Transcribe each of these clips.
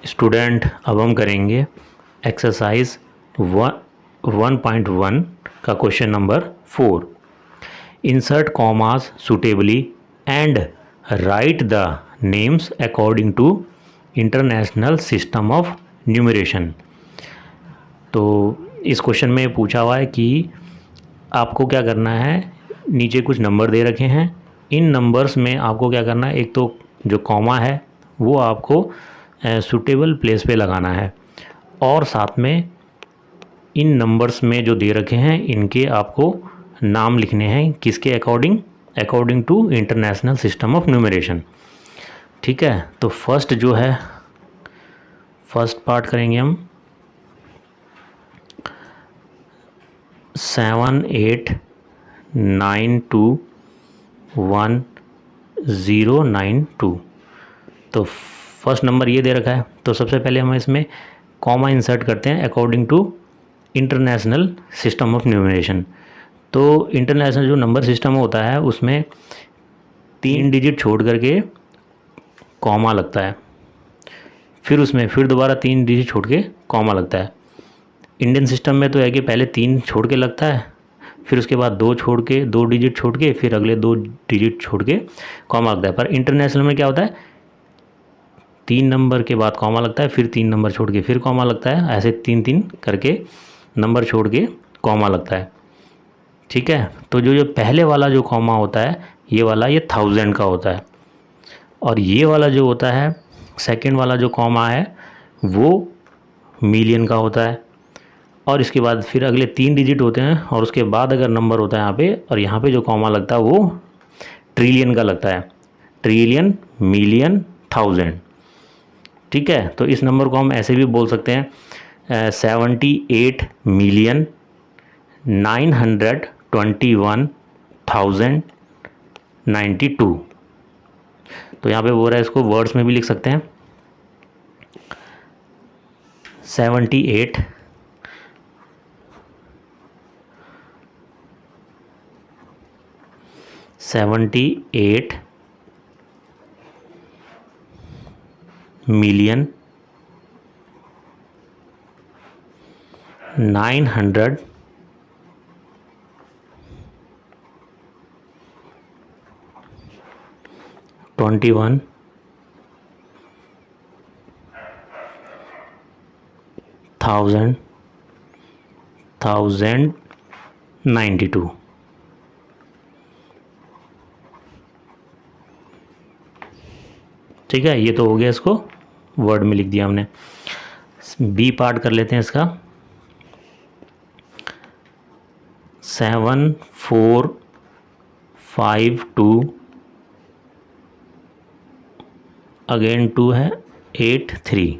Student, अब हम करेंगे एक्सरसाइज 1.1 का question number 4। Insert commas suitably and write the names according to international system of numeration. तो इस क्वेश्चन में पूछा हुआ है कि आपको क्या करना है, नीचे कुछ नंबर दे रखे हैं, इन नंबर्स में आपको क्या करना है, एक तो जो कॉमा है वो आपको सूटेबल प्लेस पे लगाना है और साथ में इन नंबर्स में जो दे रखे हैं इनके आपको नाम लिखने हैं, किसके according to international system of numeration. ठीक है, तो फर्स्ट जो है फर्स्ट पार्ट करेंगे हम 78921092। तो फर्स्ट नंबर ये दे रखा है, तो सबसे पहले हम इसमें कॉमा इंसर्ट करते हैं according to international system of numeration. तो इंटरनेशनल जो नंबर सिस्टम होता है उसमें 3 डिजिट छोड़ करके कॉमा लगता है, फिर उसमें फिर दोबारा 3 डिजिट छोड़ के कॉमा लगता है। इंडियन सिस्टम में तो है कि पहले 3 छोड़ के लगता है, फिर उसके बाद 2 डिजिट छोड़ के, फिर अगले 2 डिजिट छोड़ के कॉमा लगता है। पर इंटरनेशनल में क्या होता है, 3 नंबर के बाद कॉमा लगता है, फिर 3 नंबर छोड़ के फिर कॉमा लगता है, ऐसे 3 करके नंबर छोड़ के कॉमा लगता है। ठीक है, तो जो पहले वाला जो कॉमा होता है ये वाला, ये 1000 का होता है, और ये वाला जो होता है सेकंड वाला जो कॉमा है वो मिलियन का होता है। और इसके बाद फिर अगले 3 डिजिट होते हैं और उसके बाद अगर नंबर होता है यहाँ पे, और यहाँ पे जो कॉमा लगता है वो ट्रिलियन का लगता है, ट्रिलियन, मिलियन, 1000। ठीक है, तो इस नंबर को हम ऐसे भी बोल सकते हैं 78,921,092। तो यहाँ पे बोल रहा है, इसको वर्ड्स में भी लिख सकते हैं 78 मिलियन 921,092। ठीक है, ये तो हो गया, इसको वर्ड में लिख दिया हमने। बी पार्ट कर लेते हैं इसका 7452, अगेन 2 है 83।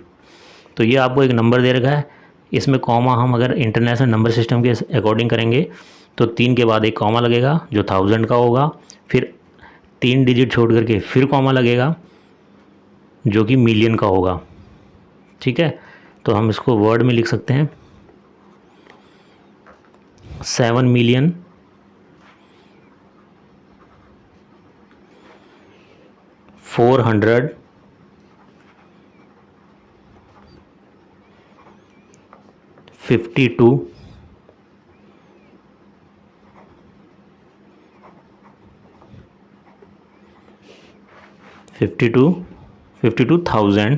तो ये आपको एक नंबर दे रखा है, इसमें कॉमा हम अगर इंटरनेशनल नंबर सिस्टम के अकॉर्डिंग करेंगे तो 3 के बाद एक कॉमा लगेगा जो 1000 का होगा, फिर 3 डिजिट छोड़ करके फिर कॉमा लगेगा जो कि मिलियन का होगा। ठीक है, तो हम इसको वर्ड में लिख सकते हैं 7,452 52,000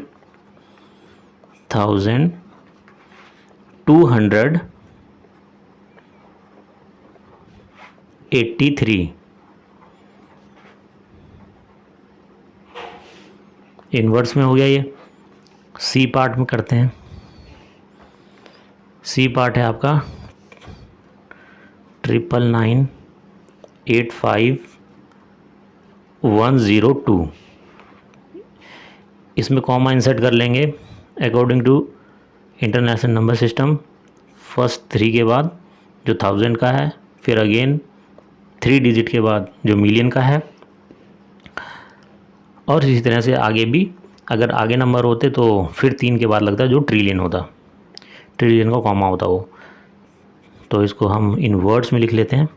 283। इनवर्ड्स में हो गया ये। सी पार्ट में करते हैं, सी पार्ट है आपका 999,85,102। इसमें कॉमा इंसर्ट कर लेंगे according to international number system. First 3 के बाद जो 1000 का है, फिर अगेन 3 डिजिट के बाद जो मिलियन का है, और इसी तरह से आगे भी अगर आगे नंबर होते तो फिर 3 के बाद लगता है जो ट्रिलियन होता, ट्रिलियन का कॉमा होता वो। तो इसको हम इन वर्ड्स में लिख लेते हैं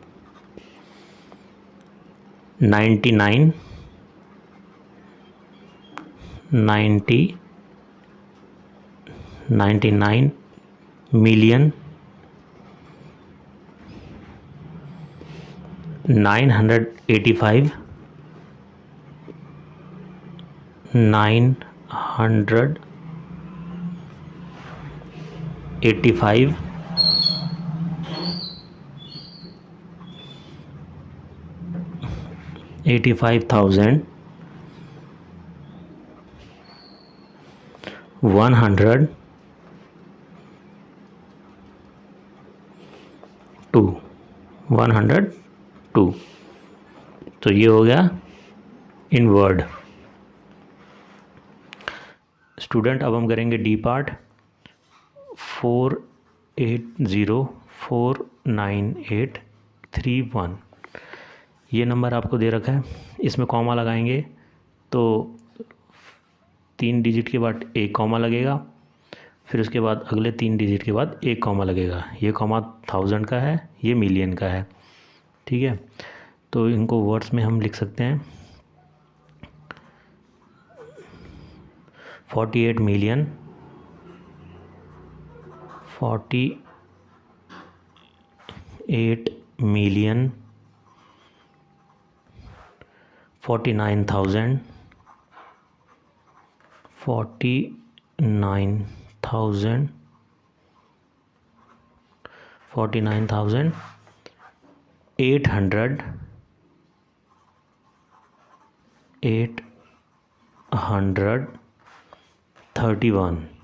99 99 million 985 985 85,000 102 तो ये हो गया इन वर्ड। स्टूडेंट अब हम करेंगे डी पार्ट। 48049831 ये नंबर आपको दे रखा है, इसमें कॉमा लगाएंगे तो 3 डिजिट के बाद एक कॉमा लगेगा, फिर उसके बाद अगले 3 डिजिट के बाद एक कॉमा लगेगा। ये कॉमा 1000 का है, ये मिलियन का है, ठीक है। तो इनको वर्ड्स में हम लिख सकते हैं 48 मिलियन 48 मिलियन 49,000 831